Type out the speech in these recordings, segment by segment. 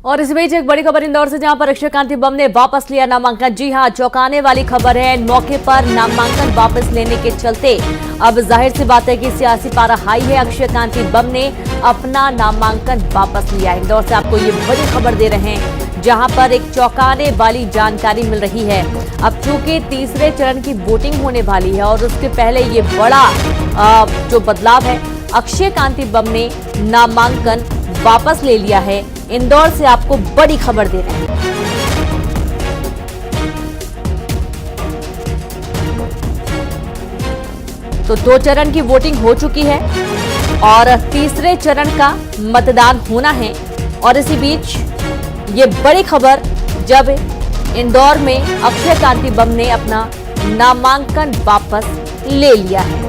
और इस बीच एक बड़ी खबर इंदौर से, जहां पर अक्षय कांति बम ने वापस लिया नामांकन। जी हां, चौंकाने वाली खबर है। मौके पर नामांकन वापस लेने के चलते अब जाहिर सी बात है कि सियासी पारा हाई है। अक्षय कांति बम ने अपना नामांकन वापस लिया। इंदौर से आपको ये बड़ी खबर दे रहे हैं, जहां पर एक चौंकाने वाली जानकारी मिल रही है। अब चूंकि तीसरे चरण की वोटिंग होने वाली है और उसके पहले ये बड़ा जो बदलाव है, अक्षय कांति बम ने नामांकन वापस ले लिया है। इंदौर से आपको बड़ी खबर दे रहे हैं। तो 2 चरण की वोटिंग हो चुकी है और तीसरे चरण का मतदान होना है। और इसी बीच ये बड़ी खबर, जब इंदौर में अक्षय कांति बम ने अपना नामांकन वापस ले लिया है।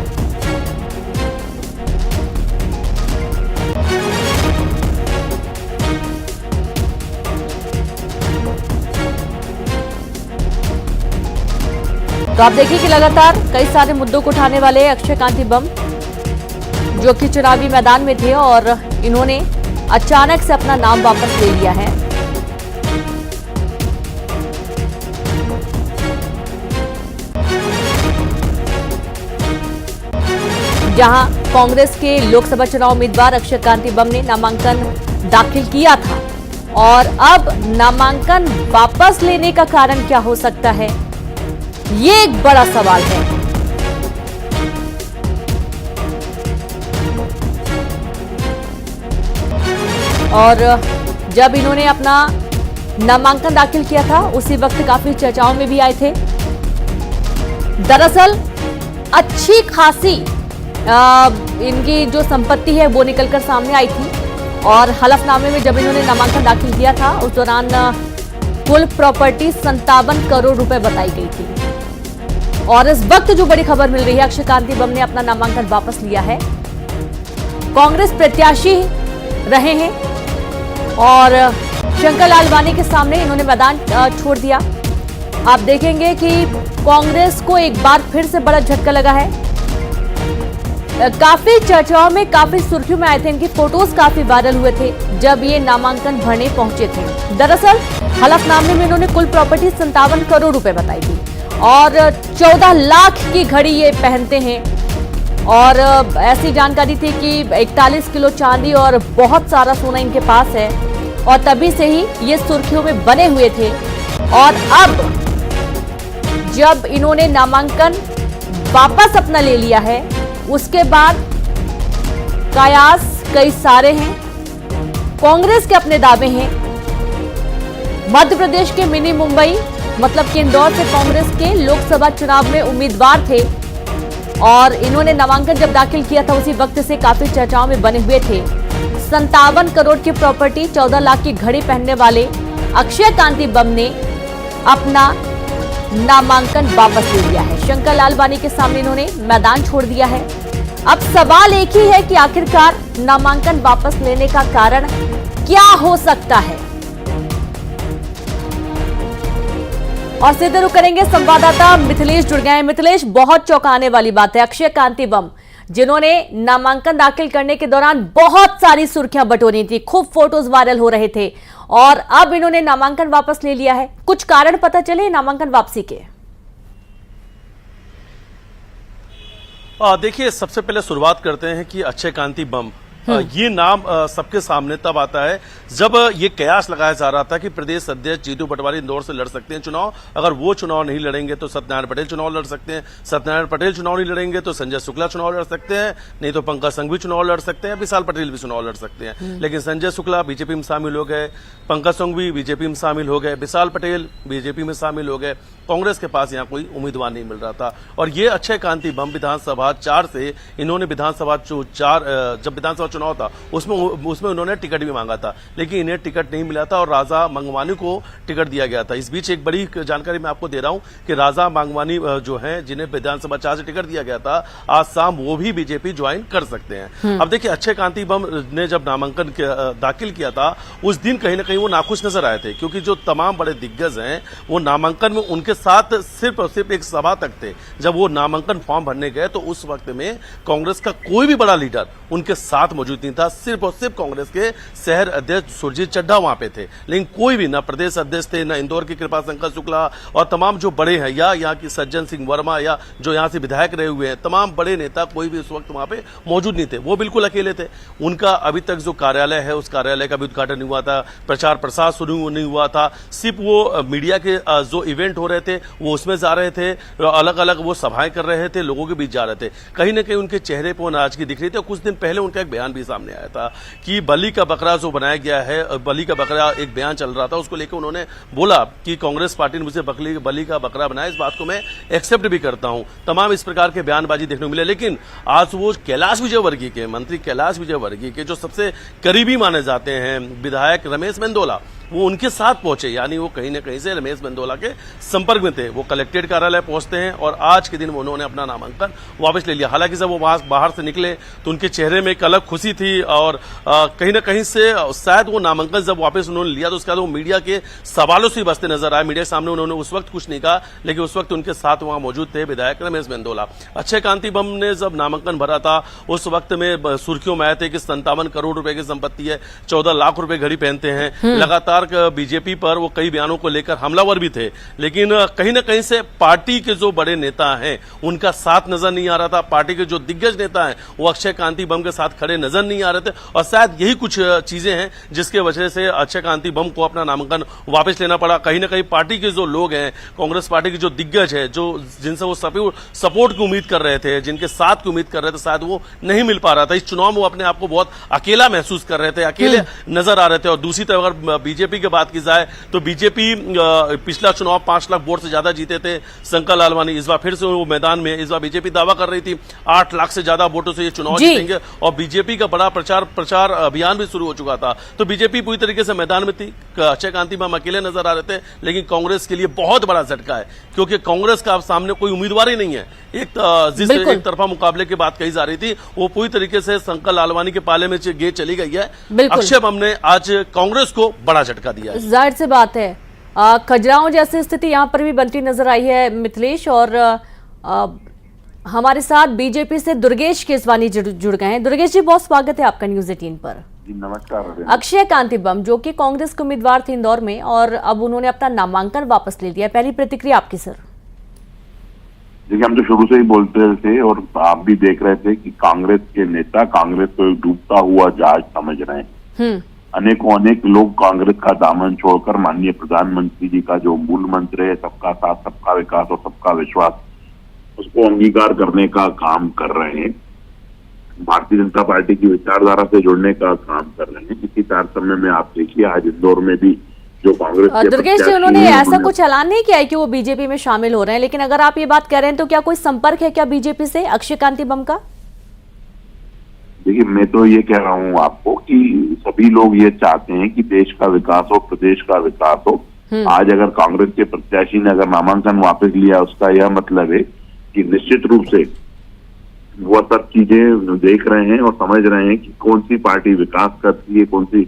तो आप देखिए कि लगातार कई सारे मुद्दों को उठाने वाले अक्षय कांति बम, जो कि चुनावी मैदान में थे, और इन्होंने अचानक से अपना नाम वापस ले लिया है। जहां कांग्रेस के लोकसभा चुनाव उम्मीदवार अक्षय कांति बम ने नामांकन दाखिल किया था, और अब नामांकन वापस लेने का कारण क्या हो सकता है, ये एक बड़ा सवाल है। और जब इन्होंने अपना नामांकन दाखिल किया था, उसी वक्त काफी चर्चाओं में भी आए थे। दरअसल अच्छी खासी इनकी जो संपत्ति है वो निकलकर सामने आई थी, और हलफनामे में जब इन्होंने नामांकन दाखिल किया था, उस दौरान कुल प्रॉपर्टी 57 करोड़ रुपए बताई गई थी। और इस वक्त जो बड़ी खबर मिल रही है, अक्षय कांति बम ने अपना नामांकन वापस लिया है। कांग्रेस प्रत्याशी रहे हैं और शंकर लालवानी के सामने इन्होंने मैदान छोड़ दिया। आप देखेंगे कि कांग्रेस को एक बार फिर से बड़ा झटका लगा है। काफी चर्चाओं में, काफी सुर्खियों में आए थे। इनकी फोटोज काफी वायरल हुए थे जब ये नामांकन भरने पहुंचे थे। दरअसल हलफनामे में इन्होंने कुल प्रॉपर्टी 57 करोड़ रुपए बताई थी, और 14 लाख की घड़ी ये पहनते हैं। और ऐसी जानकारी थी कि 41 किलो चांदी और बहुत सारा सोना इनके पास है, और तभी से ही ये सुर्खियों में बने हुए थे। और अब जब इन्होंने नामांकन वापस अपना ले लिया है, उसके बाद कयास कई सारे हैं। कांग्रेस के अपने दावे हैं। मध्य प्रदेश के मिनी मुंबई, मतलब कि इंदौर से कांग्रेस के लोकसभा चुनाव में उम्मीदवार थे, और इन्होंने नामांकन जब दाखिल किया था, उसी वक्त से काफी चर्चाओं में बने हुए थे। 57 करोड़ की प्रॉपर्टी, 14 लाख की घड़ी पहनने वाले अक्षय कांति बम ने अपना नामांकन वापस ले लिया है। शंकर लालवानी के सामने इन्होंने मैदान छोड़ दिया है। अब सवाल एक ही है कि आखिरकार नामांकन वापस लेने का कारण क्या हो सकता है। और सीधे रुक करेंगे, संवाददाता मिथिलेश जुड़ गए हैं। मिथिलेश, बहुत चौंकाने वाली बात है। अक्षय कांति बम, जिन्होंने नामांकन दाखिल करने के दौरान बहुत सारी सुर्खियां बटोरी थी, खूब फोटोज वायरल हो रहे थे, और अब इन्होंने नामांकन वापस ले लिया है। कुछ कारण पता चले नामांकन वापसी के? देखिए, सबसे पहले शुरुआत करते हैं कि अक्षय कांति बम, ये नाम सबके सामने तब आता है जब ये कयास लगाया जा रहा था कि प्रदेश अध्यक्ष जीतू पटवारी इंदौर से लड़ सकते हैं चुनाव। अगर वो चुनाव नहीं लड़ेंगे तो सत्यनारायण पटेल चुनाव लड़ सकते हैं, सत्यनारायण पटेल चुनाव नहीं लड़ेंगे तो संजय शुक्ला चुनाव लड़ सकते हैं, नहीं तो पंकज संघ भी चुनाव लड़ सकते हैं, विशाल पटेल भी चुनाव लड़ सकते हैं। लेकिन संजय शुक्ला बीजेपी में शामिल हो गए, पंकज संघ भी बीजेपी में शामिल हो गए, विशाल पटेल बीजेपी में शामिल हो गए। कांग्रेस के पास यहाँ कोई उम्मीदवार नहीं मिल रहा था। और ये अक्षय कांति बम विधानसभा 4 से इन्होंने विधानसभा 4 जब विधानसभा चुनाव था उसमें उन्होंने टिकट भी मांगा था, लेकिन इन्हें टिकट नहीं मिला था और राजा मंगवानी को टिकट दिया गया था। इस बीच एक बड़ी जानकारी मैं आपको दे रहा हूं कि राजा मंगवानी जो हैं, जिन्हें विधानसभा 4 से टिकट दिया गया था, आज शाम वो भी बीजेपी ज्वाइन कर सकते हैं। अब देखिए, अक्षय कांति बम ने जब नामांकन दाखिल किया था, उस दिन कहीं ना कहीं वो नाखुश नजर आए थे, क्योंकि जो तमाम बड़े दिग्गज हैं वो नामांकन में उनके साथ सिर्फ और सिर्फ एक सभा तक थे। जब वो नामांकन फॉर्म भरने गए तो उस वक्त में कांग्रेस का कोई भी बड़ा लीडर उनके साथ मौजूद नहीं था, सिर्फ और सिर्फ कांग्रेस के शहर अध्यक्ष सुरजीत चड्ढा वहां पे थे। लेकिन कोई भी, ना प्रदेश अध्यक्ष थे, ना इंदौर के कृपा शंकर शुक्ला और तमाम जो बड़े हैं, या यहाँ की सज्जन सिंह वर्मा, या जो यहाँ से विधायक रहे हुए हैं, तमाम बड़े नेता कोई भी उस वक्त वहां पे मौजूद नहीं थे। वो बिल्कुल अकेले थे। उनका अभी तक जो कार्यालय है, उस कार्यालय का भी उद्घाटन नहीं हुआ था, प्रचार प्रसार शुरू नहीं हुआ था। सिर्फ वो मीडिया के जो इवेंट हो रहे थे वो उसमें जा रहे थे, अलग अलग वो सभाएं कर रहे थे, लोगों के बीच जा रहे थे। कहीं ना कहीं उनके चेहरे पर नाराजगी दिख रही थी। और कुछ दिन पहले उनका एक बयान भी सामने आया था कि बलि का बकरा जो बनाया गया है, बलि का बकरा एक बयान चल रहा था, उसको लेकर उन्होंने बोला कि कांग्रेस पार्टी ने मुझे बलि का बकरा बनाया। इस बात को मैं एक्सेप्ट भी करता हूं। तमाम इस प्रकार के बयानबाजी देखने को मिले। लेकिन आज वो कैलाश विजयवर्गीय के, मंत्री कैलाश विजयवर्गीय के जो सबसे करीबी माने जाते हैं विधायक रमेश मेंदोला, वो उनके साथ पहुंचे। यानी वो कहीं ना कहीं से रमेश मेंदोला के संपर्क में थे। वो कलेक्ट्रेट कार्यालय पहुंचते हैं और आज के दिन उन्होंने अपना नामांकन वापस ले लिया। हालांकि जब वो बाहर से निकले तो उनके चेहरे में एक अलग खुशी थी और कहीं ना कहीं से शायद वो नामांकन जब वापस उन्होंने लिया तो उसके बाद वो मीडिया के सवालों से बचते नजर आए। मीडिया के सामने उन्होंने उस वक्त कुछ नहीं कहा, लेकिन उस वक्त उनके साथ वहां मौजूद थे विधायक रमेश मेंदोला। अक्षय कांति बम ने जब नामांकन भरा था उस वक्त में सुर्खियों में आए थे कि 57 करोड़ रुपए की संपत्ति है, 14 लाख रुपए घड़ी पहनते हैं। लगातार बीजेपी पर वो कई बयानों को लेकर हमलावर भी थे। लेकिन कहीं ना कहीं से पार्टी के जो बड़े नेता हैं उनका साथ नजर नहीं आ रहा था। पार्टी के जो दिग्गज नेता हैं वो अक्षय कांति बम के साथ खड़े नजर नहीं आ रहे थे। और शायद यही कुछ चीजें हैं जिसके वजह से अक्षय कांति बम को अपना नामांकन वापस लेना पड़ा। कहीं ना कहीं पार्टी के जो लोग हैं, कांग्रेस पार्टी के जो दिग्गज है, जो जिनसे वो सपोर्ट की उम्मीद कर रहे थे, जिनके साथ की उम्मीद कर रहे थे, शायद वो नहीं मिल पा रहा था। इस चुनाव में वो अपने आप को बहुत अकेला महसूस कर रहे थे, अकेले नजर आ रहे थे। और दूसरी तरफ अगर बीजेपी की बात की जाए तो बीजेपी पिछला चुनाव 5 लाख वोट से ज्यादा जीते थे शंकर लालवानी। इस बार फिर से वो मैदान में, इस बार बीजेपी दावा कर रही थी 8 लाख से ज्यादा वोटों से ये चुनाव जीतेंगे। और बीजेपी का बड़ा प्रचार अभियान भी शुरू हो चुका था। तो बीजेपी पूरी तरीके से मैदान में थी। अक्षय कांति बम अकेले नजर आ रहे थे। लेकिन कांग्रेस के लिए बहुत बड़ा झटका है, क्योंकि कांग्रेस का सामने कोई उम्मीदवार ही नहीं है। जिस एक तरफा मुकाबले की बात कही जा रही थी वो पूरी तरीके से शंकर लालवानी के पाले में गेट चली गई है। अक्षय बम ने आज कांग्रेस को बड़ा झटका दिया है। जाहिर सी बात है, खजुराहो जैसी स्थिति यहाँ पर भी बनती नजर आई है मिथिलेश। और हमारे साथ बीजेपी से दुर्गेश केसवानी जुड़ गए हैं। दुर्गेश जी, बहुत स्वागत है आपका न्यूज 18 पर। जी नमस्कार। अक्षय कांति बम जो कि कांग्रेस के उम्मीदवार थे इंदौर में, और अब उन्होंने अपना नामांकन वापस ले लिया। पहली प्रतिक्रिया आपकी सर। देखिए, हम तो शुरू से ही बोलते थे और आप भी देख रहे थे कि कांग्रेस के नेता कांग्रेस को एक डूबता हुआ जहाज समझ रहे हैं। अनेक लोग कांग्रेस का दामन छोड़कर माननीय प्रधानमंत्री जी का जो मूल मंत्र है, सबका साथ, सबका विकास और सबका विश्वास, उसको अंगीकार करने का काम कर रहे हैं। भारतीय जनता पार्टी की विचारधारा से जुड़ने का काम कर रहे हैं। इसी तारतम्य में आप देखिए आज इंदौर में भी जो कांग्रेस के दुर्गेश जी, उन्होंने ऐसा कुछ ऐलान नहीं किया है कि वो बीजेपी में शामिल हो रहे हैं। लेकिन अगर आप ये बात कह रहे हैं तो क्या कोई संपर्क है क्या बीजेपी से अक्षय कांति बम का? देखिए, मैं तो ये कह रहा हूँ आपको कि सभी लोग ये चाहते हैं कि देश का विकास हो, प्रदेश का विकास हो। आज अगर कांग्रेस के प्रत्याशी ने अगर नामांकन वापस लिया, उसका यह मतलब है कि निश्चित रूप से वो सब चीजें देख रहे हैं और समझ रहे हैं कि कौन सी पार्टी विकास करती है, कौन सी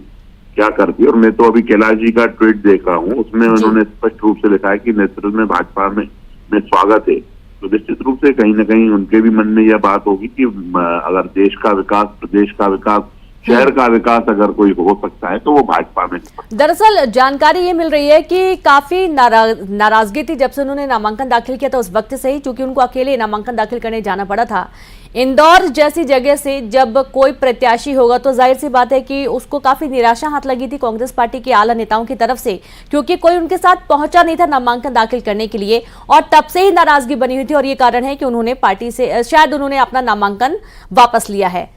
क्या करती है। और मैं तो अभी कैलाश जी का ट्वीट देख रहा हूँ, उसमें उन्होंने स्पष्ट रूप से लिखा है कि नेतृत्व में भाजपा में स्वागत है। तो निश्चित रूप से कहीं ना कहीं उनके भी मन में यह बात होगी कि अगर देश का विकास, प्रदेश का विकास, शहर का विकास अगर कोई हो सकता है तो वो भाजपा में। दरअसल जानकारी ये मिल रही है कि काफी नाराजगी थी जब से उन्होंने नामांकन दाखिल किया था उस वक्त से ही, क्योंकि उनको अकेले नामांकन दाखिल करने जाना पड़ा था। इंदौर जैसी जगह से जब कोई प्रत्याशी होगा तो जाहिर सी बात है कि उसको काफी निराशा हाथ लगी थी कांग्रेस पार्टी के आला नेताओं की तरफ से, क्योंकि कोई उनके साथ पहुंचा नहीं था नामांकन दाखिल करने के लिए। और तब से ही नाराजगी बनी हुई थी और ये कारण है कि उन्होंने पार्टी से शायद उन्होंने अपना नामांकन वापस लिया है।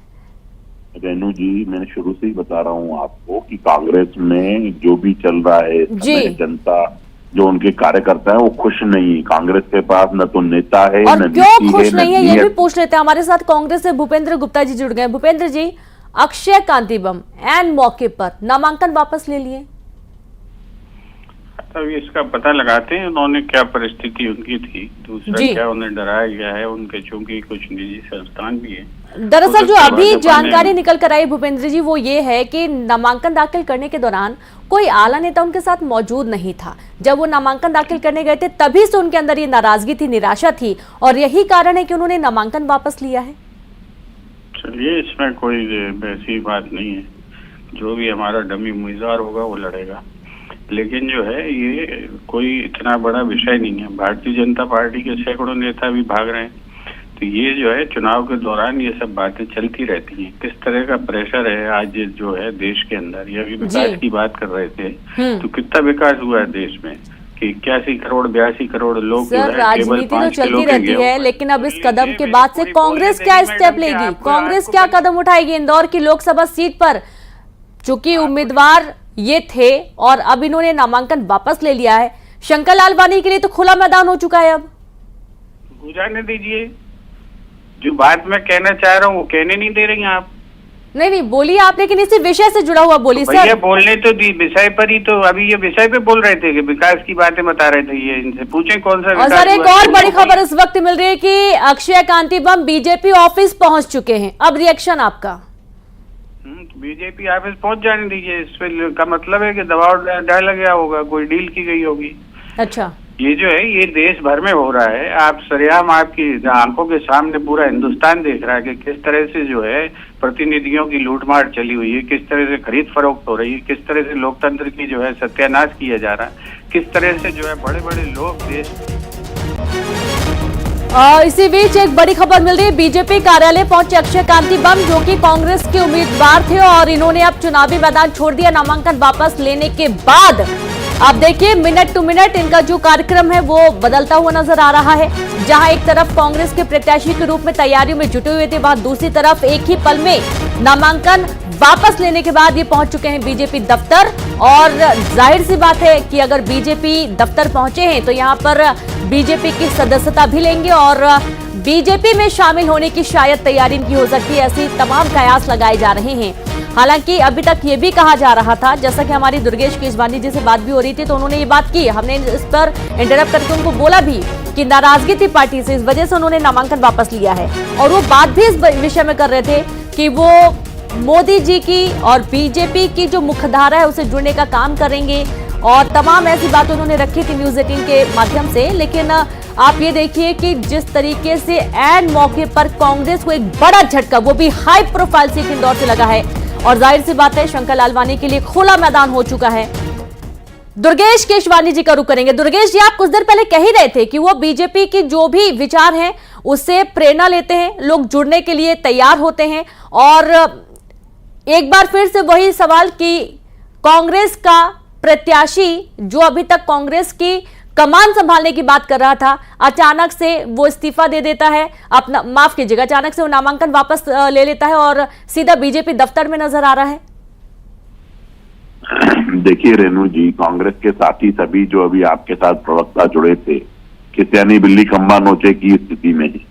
रेनू जी, मैंने शुरू से ही बता रहा हूँ आपको कि कांग्रेस में जो भी चल रहा है, जनता जो उनके कार्यकर्ता है वो खुश नहीं। कांग्रेस के पास न तो नेता है, और न क्यों खुश नहीं है ये भी पूछ लेते हैं। हमारे साथ कांग्रेस से भूपेंद्र गुप्ता जी जुड़ गए। भूपेंद्र जी, अक्षय कांति बम एन मौके पर नामांकन वापस ले लिए। अब इसका पता लगाते हैं उन्होंने क्या परिस्थिति उनकी थी, दूसरा क्या उन्हें डराया गया है उनके, चूंकि कुछ निजी संस्थान भी है। दरअसल जो अभी जानकारी निकल कर आई भूपेंद्र जी वो ये है कि नामांकन दाखिल करने के दौरान कोई आला नेता उनके साथ मौजूद नहीं था। जब वो नामांकन दाखिल करने गए थे तभी से उनके अंदर ये नाराजगी थी, निराशा थी, और यही कारण है कि उन्होंने नामांकन वापस लिया है। चलिए, इसमें कोई वैसी बात नहीं है। जो भी हमारा डमी उम्मीदवार होगा वो लड़ेगा, लेकिन जो है ये कोई इतना बड़ा विषय नहीं है। भारतीय जनता पार्टी के सैकड़ों नेता भी भाग रहे हैं, तो ये जो है चुनाव के दौरान ये सब बातें चलती रहती हैं। किस तरह का प्रेशर है आज जो है देश के अंदर। ये अभी विकास की बात कर रहे थे, तो कितना विकास हुआ है देश में कि 81 करोड़ 82 करोड़ लोग सर, राजनीति तो चलती रहती है, लेकिन अब इस कदम के बाद से कांग्रेस क्या स्टेप लेगी? कांग्रेस क्या कदम उठाएगी? इंदौर की लोकसभा सीट पर चूंकि उम्मीदवार ये थे और अब इन्होंने नामांकन वापस ले लिया है, शंकर लालवानी के लिए तो खुला मैदान हो चुका है। अब गुजारने दीजिए, जो बात मैं कहना चाह रहा हूँ वो कहने नहीं दे रही आप। नहीं बोलिए आप, लेकिन इसी विषय से जुड़ा हुआ बोलिए सर। भैया बोलने तो दी विषय पर ही, तो अभी ये विषय पे बोल रहे थे कि विकास की बातें बता रहे थे। ये इनसे पूछें कौन सा और सर एक और बड़ी खबर इस वक्त मिल रही है कि अक्षय कांति बम बीजेपी ऑफिस पहुंच चुके हैं। अब रिएक्शन आपका? बीजेपी ऑफिस पहुंच जाने दीजिए। इस का मतलब है कि दबाव डाला गया होगा, कोई डील की गई होगी। अच्छा, ये जो है ये देश भर में हो रहा है। आप सरेआम आपकी आंखों के सामने पूरा हिंदुस्तान देख रहा है कि किस तरह से जो है प्रतिनिधियों की लूटमार चली हुई है, किस तरह से खरीद फरोख्त हो रही है, किस तरह से लोकतंत्र की जो है सत्यानाश किया जा रहा है, किस तरह से जो है बड़े बड़े लोग देश। इसी बीच एक बड़ी खबर मिल रही है, बीजेपी कार्यालय पहुंचे अक्षय कांति बम जो कि कांग्रेस के उम्मीदवार थे और इन्होंने अब चुनावी मैदान छोड़ दिया नामांकन वापस लेने के बाद। अब देखिए मिनट टू मिनट इनका जो कार्यक्रम है वो बदलता हुआ नजर आ रहा है। जहां एक तरफ कांग्रेस के प्रत्याशी के रूप में तैयारियों में जुटे हुए थे, वहां दूसरी तरफ एक ही पल में नामांकन वापस लेने के बाद ये पहुंच चुके हैं बीजेपी दफ्तर। और जाहिर सी बात है कि अगर बीजेपी दफ्तर पहुंचे हैं तो यहां पर बीजेपी की सदस्यता भी लेंगे और बीजेपी में शामिल होने की शायद तैयारी इनकी हो सकती है। ऐसी तमाम कयास लगाए जा रहे हैं। हालांकि अभी तक ये भी कहा जा रहा था, जैसा कि हमारी दुर्गेश केशवानी जी से बात भी हो रही थी तो उन्होंने ये बात की, हमने इस पर इंटरप्ट करके उनको बोला भी कि नाराजगी थी पार्टी से, इस वजह से उन्होंने नामांकन वापस लिया है। और वो बात भी इस विषय में कर रहे थे कि वो मोदी जी की और बीजेपी की जो मुख्यधारा है उसे जुड़ने का काम करेंगे और तमाम ऐसी बातें उन्होंने रखी थी न्यूज 18 के माध्यम से। लेकिन आप ये देखिए कि जिस तरीके से एन मौके पर कांग्रेस को एक बड़ा झटका, वो भी हाई प्रोफाइल सीट इंदौर से लगा है और जाहिर सी बात है शंकर लालवानी के लिए खुला मैदान हो चुका है। दुर्गेश केशवानी जी का रुख करेंगे। दुर्गेश जी, आप कुछ देर पहले कह ही रहे थे कि वो बीजेपी की जो भी विचार हैं उससे प्रेरणा लेते हैं, लोग जुड़ने के लिए तैयार होते हैं और एक बार फिर से वही सवाल कि कांग्रेस का प्रत्याशी जो अभी तक कांग्रेस की कमान संभालने की बात कर रहा था, अचानक से वो इस्तीफा दे देता है, अपना माफ कीजिएगा, अचानक से वो नामांकन वापस ले लेता है और सीधा बीजेपी दफ्तर में नजर आ रहा है। देखिए रेणु जी, कांग्रेस के साथी सभी जो अभी आपके साथ प्रवक्ता जुड़े थे, किसियानी बिल्ली खंबा नोचे की स्थिति में है।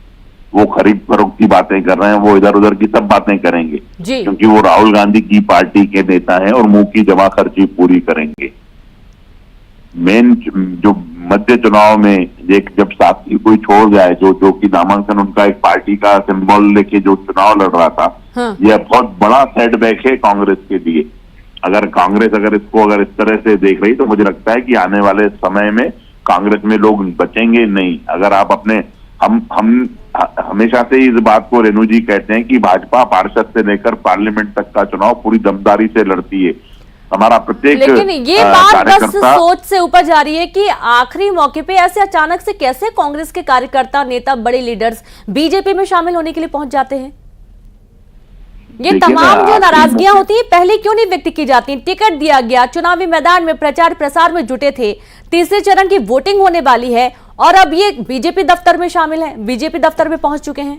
वो खरीद फरोख्त की बातें कर रहे हैं, वो इधर उधर की सब बातें करेंगे क्योंकि वो राहुल गांधी की पार्टी के नेता हैं और मुंह की जमा खर्ची पूरी करेंगे। मेन जो मध्य चुनाव में जब साथी कोई छोड़ जाए, जो कि नामांकन उनका एक पार्टी का सिंबल लेके जो चुनाव लड़ रहा था, यह बहुत बड़ा सेटबैक है कांग्रेस के लिए। अगर कांग्रेस इसको इस तरह से देख रही तो मुझे लगता है कि आने वाले समय में कांग्रेस में लोग बचेंगे नहीं। अगर आप अपने हम हमेशा से इस बात को रेणु जी कहते हैं कि भाजपा पार्षद से लेकर पार्लियामेंट तक का चुनाव पूरी दमदारी से लड़ती है। हमारा प्रत्येक लेकिन ये बात बस सोच से ऊपर जा रही है कि आखिरी मौके पे ऐसे अचानक से कैसे कांग्रेस के कार्यकर्ता, नेता, बड़े लीडर्स बीजेपी में शामिल होने के लिए पहुंच जाते हैं। ये तमाम जो नाराजगियां होती है पहले क्यों नहीं व्यक्त की जाती? टिकट दिया गया, चुनावी मैदान में प्रचार प्रसार में जुटे थे, तीसरे चरण की वोटिंग होने वाली है और अब ये बीजेपी दफ्तर में शामिल है, बीजेपी दफ्तर में पहुंच चुके हैं।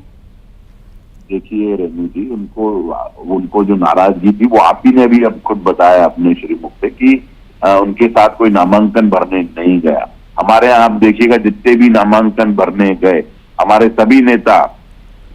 देखिए रेणु जी, उनको जो नाराजगी थी वो आप ही ने भी अब खुद बताया अपने श्रीमुख से कि उनके साथ कोई नामांकन भरने नहीं गया। हमारे यहाँ आप देखिएगा जितने भी नामांकन भरने गए, हमारे सभी नेता,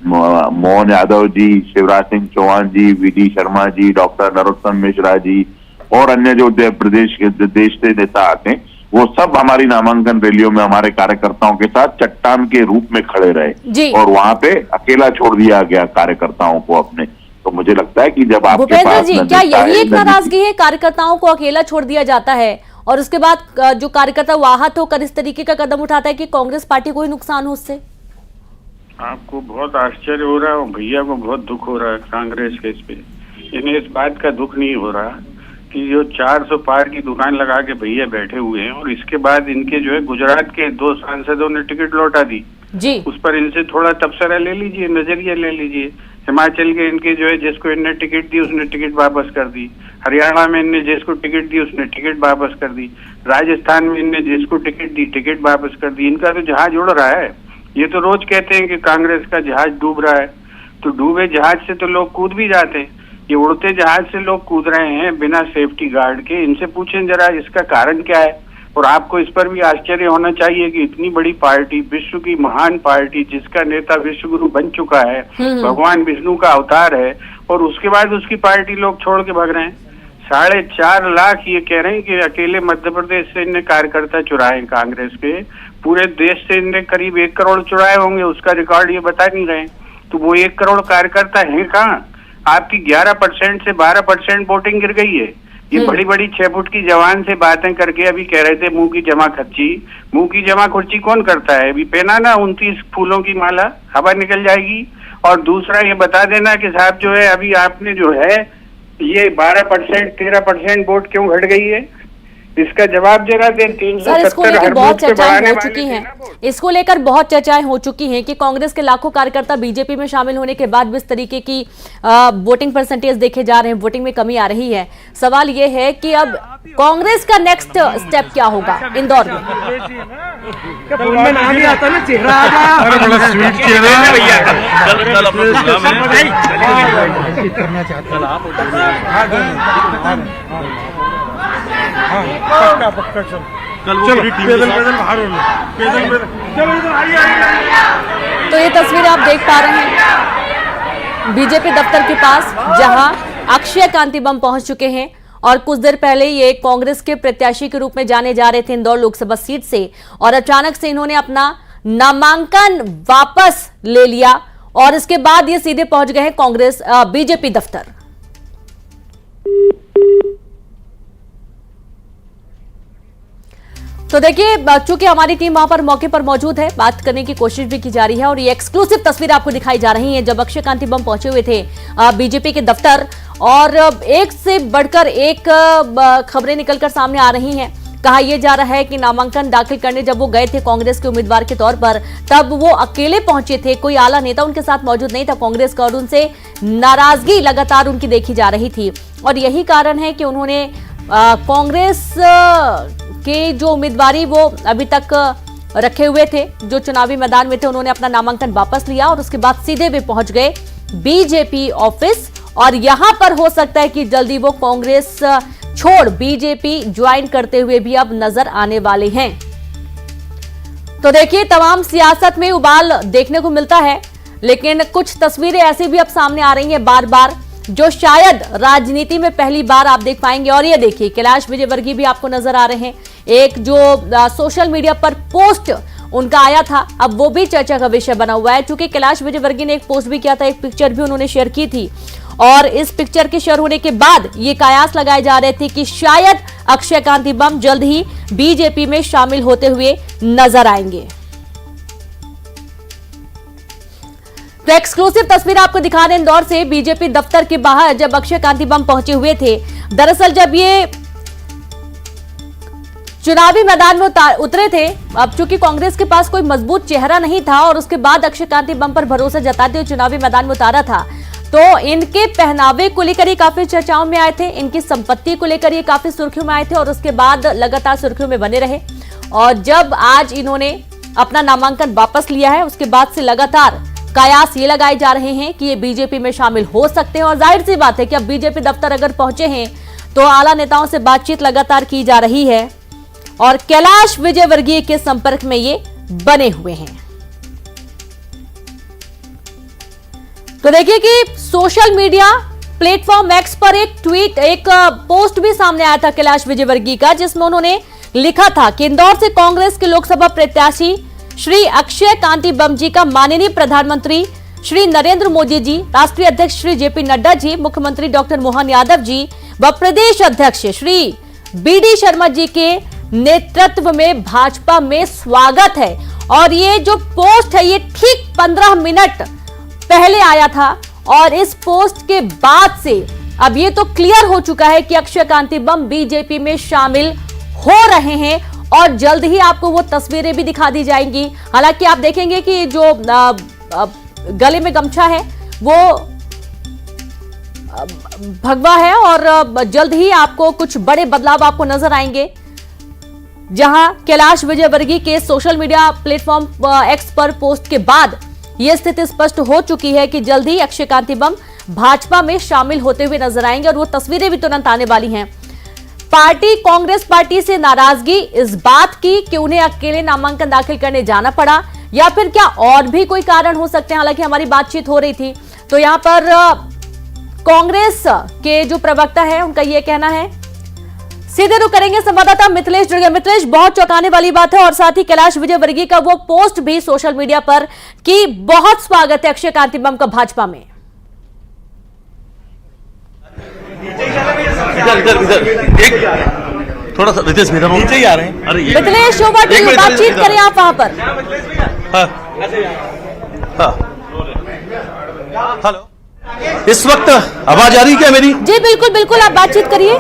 मोहन यादव जी, शिवराज सिंह चौहान जी, वीडी शर्मा जी, डॉक्टर नरोत्तम मिश्रा जी और अन्य जो प्रदेश के देश से नेता आते हैं, वो सब हमारी नामांकन रैलियों में हमारे कार्यकर्ताओं के साथ चट्टान के रूप में खड़े रहे और वहां पे अकेला छोड़ दिया गया कार्यकर्ताओं को अपने। तो मुझे लगता है कि जब आपके पास जी, क्या यही एक नाराजगी है, कार्यकर्ताओं को अकेला छोड़ दिया जाता है और उसके बाद जो कार्यकर्ता आहत होकर इस तरीके का कदम उठाता है कि कांग्रेस पार्टी को ही नुकसान हो उससे? आपको बहुत आश्चर्य हो रहा है और भैया को बहुत दुख हो रहा है कांग्रेस के इस पे। इन्हें इस बात का दुख नहीं हो रहा कि जो 400 पार की दुकान लगा के भैया बैठे हुए हैं और इसके बाद इनके जो है गुजरात के 2 सांसदों ने टिकट लौटा दी जी। उस पर इनसे थोड़ा तबसरा ले लीजिए, नजरिया ले लीजिए। हिमाचल के इनके जो है जिसको इनने टिकट दी उसने टिकट वापस कर दी, हरियाणा में इनने जिसको टिकट दी उसने टिकट वापस कर दी, राजस्थान में इनने जिसको टिकट दी टिकट वापस कर दी। इनका तो जहाज उड़ रहा है। ये तो रोज कहते हैं कि कांग्रेस का जहाज डूब रहा है, तो डूबे जहाज से तो लोग कूद भी जाते हैं। ये उड़ते जहाज से लोग कूद रहे हैं बिना सेफ्टी गार्ड के। इनसे पूछें जरा इसका कारण क्या है। और आपको इस पर भी आश्चर्य होना चाहिए कि इतनी बड़ी पार्टी, विश्व की महान पार्टी जिसका नेता विश्व गुरु बन चुका है, भगवान विष्णु का अवतार है, और उसके बाद उसकी पार्टी लोग छोड़ के भाग रहे हैं। 4.5 लाख ये कह रहे हैं कि अकेले मध्य प्रदेश से इनने कार्यकर्ता चुराए कांग्रेस के। पूरे देश से इनने करीब 1 करोड़ चुराए होंगे, उसका रिकॉर्ड ये बता नहीं रहे। तो वो 1 करोड़ कार्यकर्ता है कहाँ? आपकी 11% से 12% वोटिंग गिर गई है। ये बड़ी बड़ी 6 फुट की जवान से बातें करके अभी कह रहे थे मुंह की जमा खर्ची। मुंह की जमा खर्ची कौन करता है? अभी पहना ना 29 फूलों की माला, हवा निकल जाएगी। और दूसरा ये बता देना कि साहब जो है अभी आपने जो है ये 12% 13% वोट क्यों घट गई है, इसका जवाब जरा दें। 370 इसको लेकर बहुत चर्चाएं हो चुकी हैं। इसको लेकर बहुत चर्चाएं हो चुकी हैं कि कांग्रेस के लाखों कार्यकर्ता बीजेपी में शामिल होने के बाद भी इस तरीके की वोटिंग परसेंटेज देखे जा रहे हैं, वोटिंग में कमी आ रही है। सवाल ये है कि अब कांग्रेस का नेक्स्ट स्टेप क्या होगा इंदौर में? नाम ही आता ना, चेहरा आ गया। कल करना चाहता पक्का चल कल वो पैदल बाहर हो पैदल चलो इधर आइए। तो ये तस्वीर आप देख पा रहे हैं बीजेपी दफ्तर के पास, जहां अक्षय कांति बम पहुंच चुके हैं और कुछ देर पहले ये कांग्रेस के प्रत्याशी के रूप में जाने जा रहे थे इंदौर लोकसभा सीट से, और अचानक से इन्होंने अपना नामांकन वापस ले लिया और इसके बाद ये सीधे पहुंच गए हैं कांग्रेस बीजेपी दफ्तर। तो देखिए, चूंकि हमारी टीम वहां पर मौके पर मौजूद है, बात करने की कोशिश भी की जा रही है और ये एक्सक्लूसिव तस्वीर आपको दिखाई जा रही है जब अक्षय कांति बम पहुंचे हुए थे बीजेपी के दफ्तर, और एक से बढ़कर एक खबरें निकलकर सामने आ रही हैं। कहा यह जा रहा है कि नामांकन दाखिल करने जब वो गए थे कांग्रेस के उम्मीदवार के तौर पर, तब वो अकेले पहुंचे थे, कोई आला नेता उनके साथ मौजूद नहीं था कांग्रेस का, और उनसे नाराजगी लगातार उनकी देखी जा रही थी। और यही कारण है कि उन्होंने कांग्रेस के जो उम्मीदवारी वो अभी तक रखे हुए थे, जो चुनावी मैदान में थे, उन्होंने अपना नामांकन वापस लिया और उसके बाद सीधे वे पहुंच गए बीजेपी ऑफिस, और यहां पर हो सकता है कि जल्दी वो कांग्रेस छोड़ बीजेपी ज्वाइन करते हुए भी अब नजर आने वाले हैं। तो देखिए, तमाम सियासत में उबाल देखने को मिलता है, लेकिन कुछ तस्वीरें ऐसी भी अब सामने आ रही हैं बार बार, जो शायद राजनीति में पहली बार आप देख पाएंगे। और ये देखिए, कैलाश विजयवर्गीय भी आपको नजर आ रहे हैं। एक जो सोशल मीडिया पर पोस्ट उनका आया था, अब वो भी चर्चा का विषय बना हुआ है, क्योंकि कैलाश विजयवर्गीय ने एक पोस्ट भी किया था, एक पिक्चर भी उन्होंने शेयर की थी, और इस पिक्चर के शेयर होने के बाद ये कयास लगाए जा रहे थे कि शायद अक्षय कांति बम जल्द ही बीजेपी में शामिल होते हुए नजर आएंगे। तो एक्सक्लूसिव तस्वीर आपको दिखा रहे हैं इंदौर से बीजेपी दफ्तर के बाहर, जब अक्षय कांति बम पहुंचे हुए थे। दरअसल जब ये चुनावी मैदान में उतरे थे, अब चूंकि कांग्रेस के पास कोई मजबूत चेहरा नहीं था और उसके बाद अक्षय कांति बम पर भरोसा जताते हुए चुनावी मैदान में उतारा था, तो इनके पहनावे को लेकर ये काफी चर्चाओं में आए थे, इनकी संपत्ति को लेकर ये काफी सुर्खियों में आए थे और उसके बाद लगातार सुर्खियों में बने रहे। और जब आज इन्होंने अपना नामांकन वापस लिया है, उसके बाद से लगातार कयास ये लगाए जा रहे हैं कि ये बीजेपी में शामिल हो सकते हैं। और जाहिर सी बात है कि अब बीजेपी दफ्तर अगर पहुंचे हैं तो आला नेताओं से बातचीत लगातार की जा रही है और कैलाश विजयवर्गीय के संपर्क में ये बने हुए हैं। तो देखिए कि सोशल मीडिया प्लेटफॉर्म एक्स पर एक ट्वीट, एक पोस्ट भी सामने आया था कैलाश विजयवर्गीय का, जिसमें उन्होंने लिखा था कि इंदौर से कांग्रेस के लोकसभा प्रत्याशी श्री अक्षय कांति बम जी का माननीय प्रधानमंत्री श्री नरेंद्र मोदी जी, राष्ट्रीय अध्यक्ष श्री जेपी नड्डा जी, मुख्यमंत्री डॉक्टर मोहन यादव जी व प्रदेश अध्यक्ष श्री बीडी शर्मा जी के नेतृत्व में भाजपा में स्वागत है। और ये जो पोस्ट है ये ठीक 15 मिनट पहले आया था और इस पोस्ट के बाद से अब ये तो क्लियर हो चुका है कि अक्षय कांति बम बीजेपी में शामिल हो रहे हैं और जल्द ही आपको वो तस्वीरें भी दिखा दी जाएंगी। हालांकि आप देखेंगे कि जो गले में गमछा है वो भगवा है और जल्द ही आपको कुछ बड़े बदलाव आपको नजर आएंगे, जहां कैलाश विजयवर्गीय के सोशल मीडिया प्लेटफॉर्म एक्स पर पोस्ट के बाद यह स्थिति स्पष्ट हो चुकी है कि जल्द ही अक्षय कांति बम भाजपा में शामिल होते हुए नजर आएंगे और वो तस्वीरें भी तुरंत आने वाली हैं। कांग्रेस पार्टी से नाराजगी इस बात की कि उन्हें अकेले नामांकन दाखिल करने जाना पड़ा या फिर क्या और भी कोई कारण हो सकते हैं। हालांकि हमारी बातचीत हो रही थी तो यहां पर कांग्रेस के जो प्रवक्ता है उनका यह कहना है। सीधे रुख करेंगे, संवाददाता मिथिलेश जुड़ गए। मिथिलेश, बहुत चौंकाने वाली बात है और साथ ही कैलाश विजयवर्गीय का वो पोस्ट भी सोशल मीडिया पर कि बहुत स्वागत है अक्षय कांति बम का भाजपा में। इधर थोड़ा सा रितेश नीचे ही आ रहे हैं। अरे मिथिलेश शोभा टीवी बातचीत करें आप वहां पर। हेलो, इस वक्त आवाज आ रही क्या मेरी? जी बिल्कुल बिल्कुल, आप बातचीत करिए।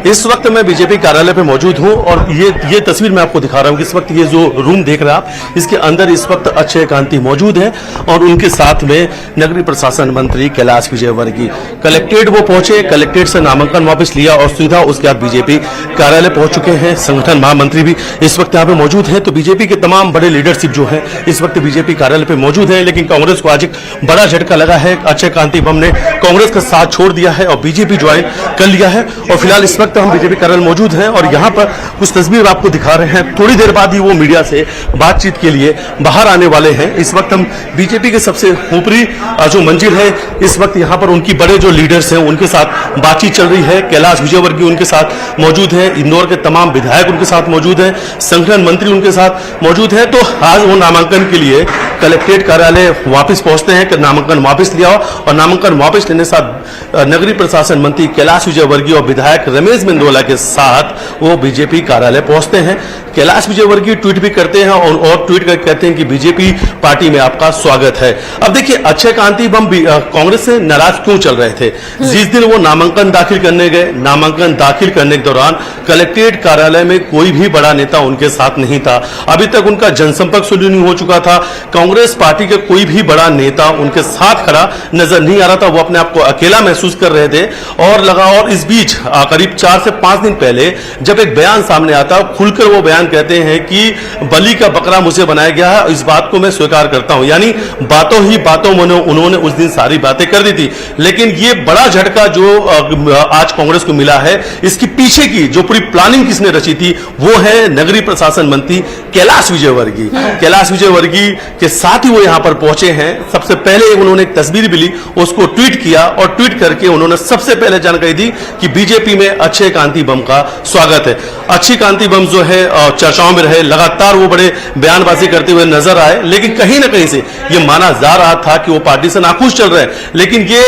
इस वक्त मैं बीजेपी कार्यालय पे मौजूद हूं और ये तस्वीर मैं आपको दिखा रहा हूं कि इस वक्त ये जो रूम देख रहे हैं आप, इसके अंदर इस वक्त अक्षय कांति मौजूद है और उनके साथ में नगरीय प्रशासन मंत्री कैलाश विजयवर्गीय। कलेक्ट्रेट वो पहुंचे, कलेक्ट्रेट से नामांकन वापस लिया और सीधा उसके बाद बीजेपी कार्यालय पहुंच चुके हैं। संगठन महामंत्री भी इस वक्त यहाँ पे मौजूद है। तो बीजेपी के तमाम बड़े लीडरशिप जो है इस वक्त बीजेपी कार्यालय पे मौजूद है। लेकिन कांग्रेस को आज एक बड़ा झटका लगा है। अक्षय कांति बम ने कांग्रेस का साथ छोड़ दिया है और बीजेपी ज्वाइन कर लिया है और फिलहाल इस वक्त हम बीजेपी कार्यालय मौजूद हैं और यहां पर कुछ तस्वीर आपको दिखा रहे हैं। थोड़ी देर बाद ही वो मीडिया से बातचीत के लिए बाहर आने वाले हैं। इस वक्त हम बीजेपी के सबसे ऊपरी जो मंजिल है इस वक्त यहां पर उनकी बड़े जो लीडर्स हैं उनके साथ बातचीत चल रही है। कैलाश विजयवर्गीय उनके साथ मौजूद है, इंदौर के तमाम विधायक उनके साथ मौजूद है, संगठन मंत्री उनके साथ मौजूद है। तो आज वो नामांकन के लिए कलेक्ट्रेट कार्यालय वापस पहुंचते हैं कि नामांकन वापस लिया और नामांकन वापस लेने के साथ नगरीय प्रशासन मंत्री कैलाश विजयवर्गीय और विधायक रमेश मेंदोला के साथ वो बीजेपी कार्यालय पहुंचते हैं। कैलाश विजयवर्गीय ट्वीट भी करते हैं और ट्वीट करके कहते हैं कि बीजेपी पार्टी में आपका स्वागत है। अब देखिए, अक्षय कांति बम कांग्रेस से नाराज क्यों चल रहे थे? जिस दिन वो नामांकन दाखिल करने गए, नामांकन दाखिल करने के दौरान कलेक्ट्रेट कार्यालय में कोई भी बड़ा नेता उनके साथ नहीं था। अभी तक उनका जनसंपर्क शुरू नहीं हो चुका था। कांग्रेस पार्टी के कोई भी बड़ा नेता उनके साथ खड़ा नजर नहीं आ रहा था। वो अपने आप को अकेला महसूस कर रहे थे और इस बीच करीब 4 से 5 दिन पहले जब एक बयान सामने आता, खुलकर वो बयान कहते हैं कि बलि का बकरा मुझे बनाया गया है, इस बात को मैं स्वीकार करता हूं। यानी बातों ही बातों में उन्होंने उस दिन सारी बातें कर दी थी। लेकिन ये बड़ा झटका जो आज कांग्रेस को मिला है, इसकी पीछे की जो पूरी प्लानिंग किसने रची थी वो है नगरीय प्रशासन मंत्री कैलाश विजयवर्गीय। कैलाश विजयवर्गीय के साथ ही वो यहां पर पहुंचे हैं। सबसे पहले उन्होंने एक तस्वीर भी ली, उसको ट्वीट किया और ट्वीट करके उन्होंने सबसे पहले जानकारी दी कि बीजेपी में अक्षय कांति बम का स्वागत है। अक्षय कांति बम जो है चर्चाओं में रहे, लगातार वो बड़े बयानबाजी करते हुए नजर आए, लेकिन कहीं ना कहीं से ये माना जा रहा था कि वो पार्टी से नाखुश चल रहे हैं। लेकिन ये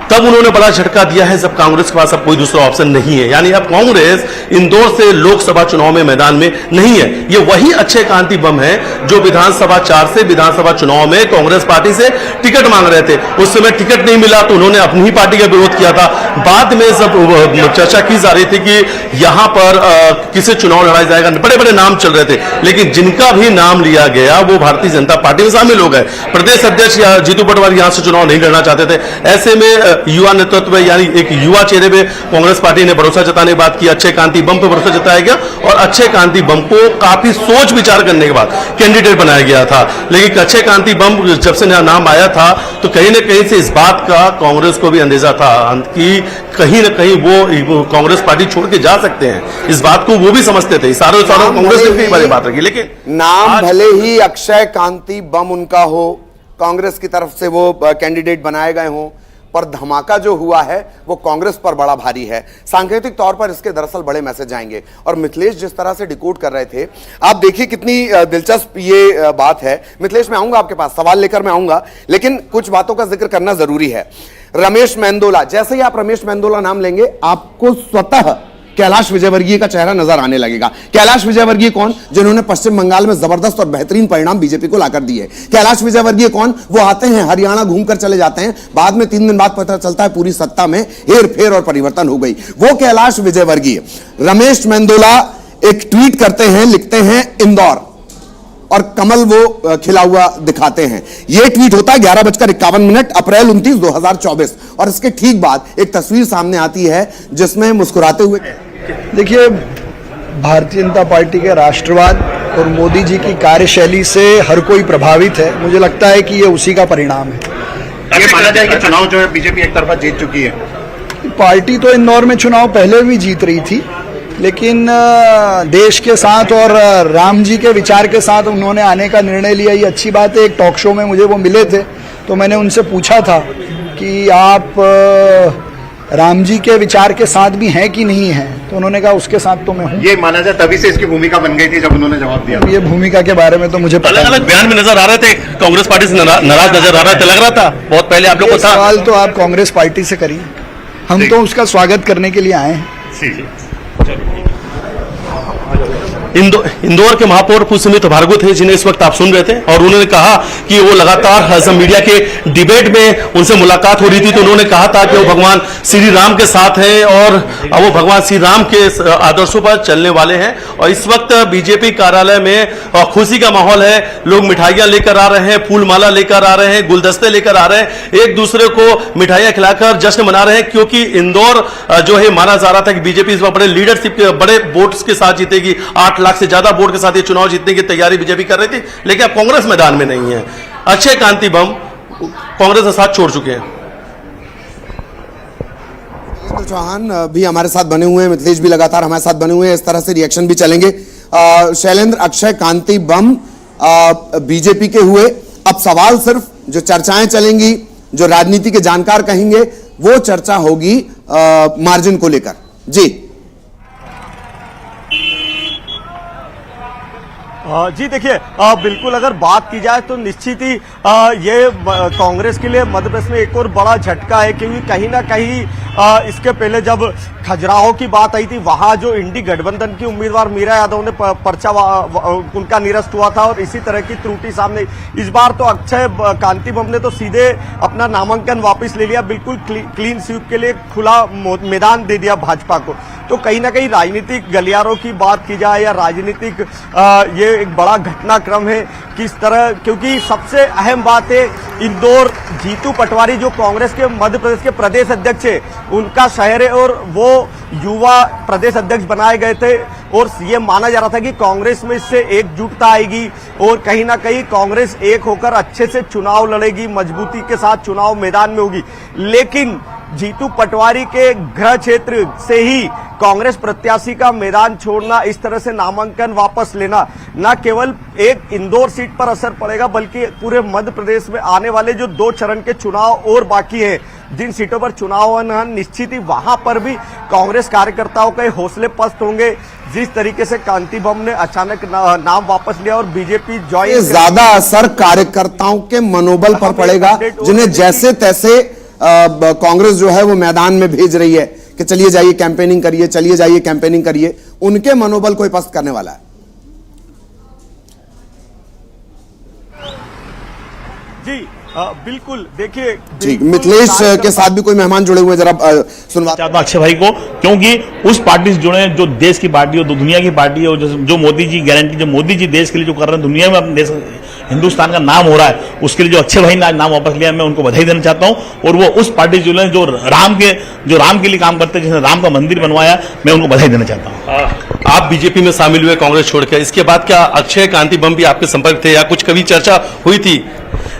तब उन्होंने बड़ा झटका दिया है जब कांग्रेस के पास अब कोई दूसरा ऑप्शन नहीं है। यानी अब कांग्रेस इंदौर से लोकसभा चुनाव में मैदान में नहीं है। ये वही अक्षय कांति बम है जो विधानसभा 4 से विधानसभा चुनाव में कांग्रेस पार्टी से टिकट मांग रहे थे। उस समय टिकट नहीं मिला तो उन्होंने अपनी ही पार्टी का विरोध किया था। बाद में जब चर्चा की जा रही थी कि यहां पर किसे चुनाव लड़ाया जाएगा, बड़े बड़े नाम चल रहे थे, लेकिन जिनका भी नाम लिया गया वो भारतीय जनता पार्टी में शामिल हो गए। प्रदेश अध्यक्ष जीतू पटवारी यहां से चुनाव नहीं लड़ना चाहते थे। ऐसे में युवा नेतृत्व यानी एक युवा चेहरे पे कांग्रेस पार्टी ने भरोसा जताने की बात की, अक्षय कांति बम पे भरोसा जताया गया और अक्षय कांति बम को काफी सोच विचार करने के बाद कैंडिडेट बनाया गया था। लेकिन अक्षय कांति बम जब से नाम आया था तो कहीं ना कहीं से इस बात का कांग्रेस को भी अंदेशा था कि कहीं ना कहीं वो कांग्रेस पार्टी छोड़ के जा सकते हैं। इस बात को वो भी समझते थे। सारों कांग्रेस ने भी बात रखी, लेकिन नाम भले ही अक्षय कांति बम उनका हो, कांग्रेस की तरफ से वो कैंडिडेट बनाए गए हों, पर धमाका जो हुआ है वो कांग्रेस पर बड़ा भारी है। सांकेतिक तौर पर इसके दरअसल बड़े मैसेज आएंगे। और मिथिलेश जिस तरह से डिकोड कर रहे थे, आप देखिए कितनी दिलचस्प ये बात है। मिथिलेश, मैं आऊंगा आपके पास, सवाल लेकर मैं आऊंगा, लेकिन कुछ बातों का जिक्र करना जरूरी है। रमेश मेंदोला, जैसे ही आप रमेश मेंदोला नाम लेंगे आपको स्वतः कैलाश विजयवर्गीय का चेहरा नजर आने लगेगा। कैलाश विजयवर्गीय कौन? जिन्होंने पश्चिम बंगाल में जबरदस्त और बेहतरीन परिणाम बीजेपी को लाकर दिए। कैलाश विजयवर्गीय कौन? वो आते हैं, हरियाणा घूमकर चले जाते हैं, बाद में 3 दिन बाद पता चलता है पूरी सत्ता में हेर फेर और परिवर्तन हो गई। वो कैलाश विजयवर्गीय। रमेश मेंदोला एक ट्वीट करते हैं, लिखते हैं इंदौर, और कमल वो खिला हुआ दिखाते हैं। यह ट्वीट होता है 11:51 अप्रैल 29, 2024, और इसके ठीक बाद एक तस्वीर सामने आती है जिसमें मुस्कुराते हुए, देखिए, भारतीय जनता पार्टी के राष्ट्रवाद और मोदी जी की कार्यशैली से हर कोई प्रभावित है। मुझे लगता है कि ये उसी का परिणाम है। ये माना जाए कि चुनाव जो है बीजेपी एक तरफा जीत चुकी है। पार्टी तो इंदौर में चुनाव पहले भी जीत रही थी, लेकिन देश के साथ और राम जी के विचार के साथ उन्होंने आने का निर्णय लिया, ये अच्छी बात है। एक टॉक शो में मुझे वो मिले थे, तो मैंने उनसे पूछा था कि आप राम जी के विचार के साथ भी हैं कि नहीं हैं, तो उन्होंने कहा उसके साथ तो मैं हूं। ये माना जाए तभी से इसकी भूमिका बन गई थी जब उन्होंने जवाब दिया। ये भूमिका के बारे में तो मुझे पता अलग अलग बयान में नजर आ रहे थे, कांग्रेस पार्टी से नाराज नजर आ रहा था, लग रहा था बहुत पहले आप लोग को था। सवाल तो आप कांग्रेस पार्टी से करिए, हम तो उसका स्वागत करने के लिए आए हैं। इंदौर के महापौर पुष्यमित्र भार्गव थे, जिन्हें इस वक्त आप सुन रहे थे, और उन्होंने कहा कि वो लगातार जब मीडिया के डिबेट में उनसे मुलाकात हो रही थी तो उन्होंने कहा था कि वो भगवान श्री राम के साथ हैं और वो भगवान श्री राम के आदर्शों पर चलने वाले हैं। और इस वक्त बीजेपी कार्यालय में खुशी का माहौल है, लोग मिठाइयां लेकर आ रहे हैं, फूल माला लेकर आ रहे हैं, गुलदस्ते लेकर आ रहे हैं, एक दूसरे को मिठाइयां खिलाकर जश्न मना रहे हैं, क्योंकि इंदौर जो है माना जा रहा था कि बीजेपी इस बार बड़े लीडरशिप के बड़े वोट्स के साथ जीतेगी, 8 लाख से ज्यादा वोट के साथ ये चुनाव जीतने की तैयारी बीजेपी कर रही थी, लेकिन अब कांग्रेस मैदान में नहीं है। अक्षय कांति बम कांग्रेस का साथ छोड़ चुके हैं। शैलेंद्र चौहान भी हमारे साथ बने हुए हैं, मिथिलेश भी लगातार हमारे साथ बने हुए हैं, इस तरह से रिएक्शन भी चलेंगे। शैलेंद्र, अक्षय कांति बम बीजेपी के हुए, अब सवाल सिर्फ जो चर्चाएं चलेंगी, जो राजनीति के जानकार कहेंगे, वो चर्चा होगी मार्जिन को लेकर। जी जी देखिए, बिल्कुल अगर बात की जाए तो निश्चित ही ये कांग्रेस के लिए मध्य प्रदेश में एक और बड़ा झटका है, क्योंकि कहीं ना कहीं इसके पहले जब खजुराहो की बात आई थी, वहां जो इंडी गठबंधन की उम्मीदवार मीरा यादव ने पर्चा उनका निरस्त हुआ था और इसी तरह की त्रुटि सामने। इस बार तो अक्षय कांति बम ने तो सीधे अपना नामांकन वापस ले लिया, बिल्कुल क्लीन स्वीप के लिए खुला मैदान दे दिया भाजपा को। तो कहीं ना कहीं राजनीतिक गलियारों की बात की जाए या राजनीतिक ये एक बड़ा घटनाक्रम है किस तरह, क्योंकि सबसे अहम बात है इंदौर जीतू पटवारी जो कांग्रेस के मध्य प्रदेश के प्रदेश अध्यक्ष है, उनका शहर है और वो युवा प्रदेश अध्यक्ष बनाए गए थे और ये माना जा रहा था कि कांग्रेस में इससे एकजुटता आएगी और कहीं ना कहीं कांग्रेस एक होकर अच्छे से चुनाव लड़ेगी, मजबूती के साथ चुनाव मैदान में होगी। लेकिन जीतू पटवारी के गृह क्षेत्र से ही कांग्रेस प्रत्याशी का मैदान छोड़ना, इस तरह से नामांकन वापस लेना, न केवल एक इंदौर सीट पर असर पड़ेगा बल्कि पूरे मध्य प्रदेश में आने वाले जो 2 चरण के चुनाव और बाकी हैं, जिन सीटों पर चुनाव होना निश्चित ही वहां पर भी कांग्रेस कार्यकर्ताओं के हौसले पस्त होंगे। जिस तरीके से कांति बम ने अचानक नाम वापस लिया और बीजेपी ज्वाइन, ज्यादा असर कार्यकर्ताओं के मनोबल पर पड़ेगा, जिन्हें जैसे तैसे कांग्रेस जो है वो मैदान में भेज रही है कि चलिए जाइए कैंपेनिंग करिए, चलिए जाइए कैंपेनिंग करिए, उनके मनोबल को पस्त करने वाला है। जी बिल्कुल, देखिए जी, मिथिलेश के साथ भी कोई मेहमान जुड़े हुए हैं, जरा सुनवा चाहता हूं अक्षय भाई को, क्योंकि उस पार्टी से जुड़े जो देश की पार्टी है, दुनिया की पार्टी है, जो मोदी जी गारंटी, जो मोदी जी देश के लिए जो कर रहे हैं, दुनिया में अपने देश हिंदुस्तान का नाम हो रहा है, उसके लिए जो अक्षय भाई ने आज नाम वापस लिया, मैं उनको बधाई देना चाहता हूं। और वो उस पार्टी से जुड़े जो राम के लिए काम करते हैं, जिसने राम का मंदिर बनवाया, मैं उनको बधाई देना चाहता हूं। आप बीजेपी में शामिल हुए कांग्रेस छोड़कर, इसके बाद क्या अक्षय कांति बम भी आपके संपर्क थे या कुछ कभी चर्चा हुई थी?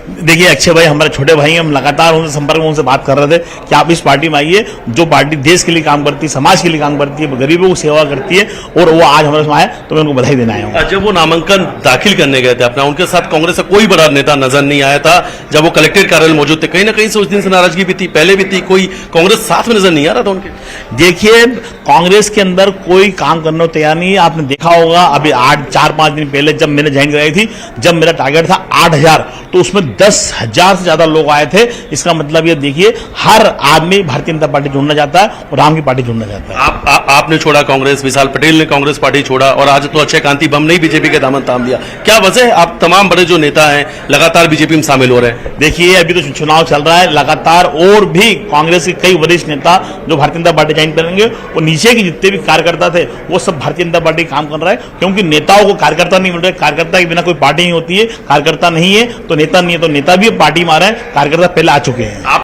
देखिए, अक्षय भाई हमारे छोटे भाई हैं, हम लगातार उनसे संपर्क में उनसे बात कर रहे थे कि आप इस पार्टी में आइए, जो पार्टी देश के लिए काम करती है, समाज के लिए काम करती है, गरीबों की सेवा करती है, और वो आज हमारे साथ आए तो मैं उनको बधाई देना आया हूं। जब वो नामांकन दाखिल करने गए थे अपना, उनके साथ कांग्रेस का कोई बड़ा नेता नजर नहीं आया था। जब वो कलेक्ट्रेट कार्यालय मौजूद थे, कहीं ना कहीं से उस दिन से नाराजगी भी थी, पहले भी थी, कोई कांग्रेस साथ में नजर नहीं आ रहा था उनके। देखिए, कांग्रेस के अंदर कोई काम करने को तैयार नहीं है। आपने देखा होगा अभी 4-5 दिन पहले जब मैंने ज्वाइन कराई थी, जब मेरा टारगेट था 8,000, तो उसमें 10,000 से ज्यादा लोग आए थे। इसका मतलब ये देखिए, हर आदमी भारतीय जनता पार्टी जुड़ना चाहता है और राम की पार्टी जुड़ना चाहता है। आपने छोड़ा कांग्रेस, विशाल पटेल ने कांग्रेस पार्टी छोड़ा और आज तो अक्षय कांति बम ने बीजेपी के दामन थाम लिया। क्या वजह है? आप तमाम बड़े जो नेता हैं लगातार बीजेपी में शामिल हो रहे हैं। देखिए, अभी तो चुनाव चल रहा है, लगातार और भी कांग्रेस के कई वरिष्ठ नेता जो भारतीय जनता पार्टी ज्वाइन करेंगे, वो नीचे के जितने भी कार्यकर्ता थे वो सब भारतीय जनता पार्टी काम कर रहा है, क्योंकि नेताओं को कार्यकर्ता नहीं मिल रहे। कार्यकर्ता के बिना कोई पार्टी नहीं होती है, कार्यकर्ता नहीं है तो नेता नहीं है, तो नेता भी पार्टी में आ रहे हैं, कार्यकर्ता पहले आ चुके हैं।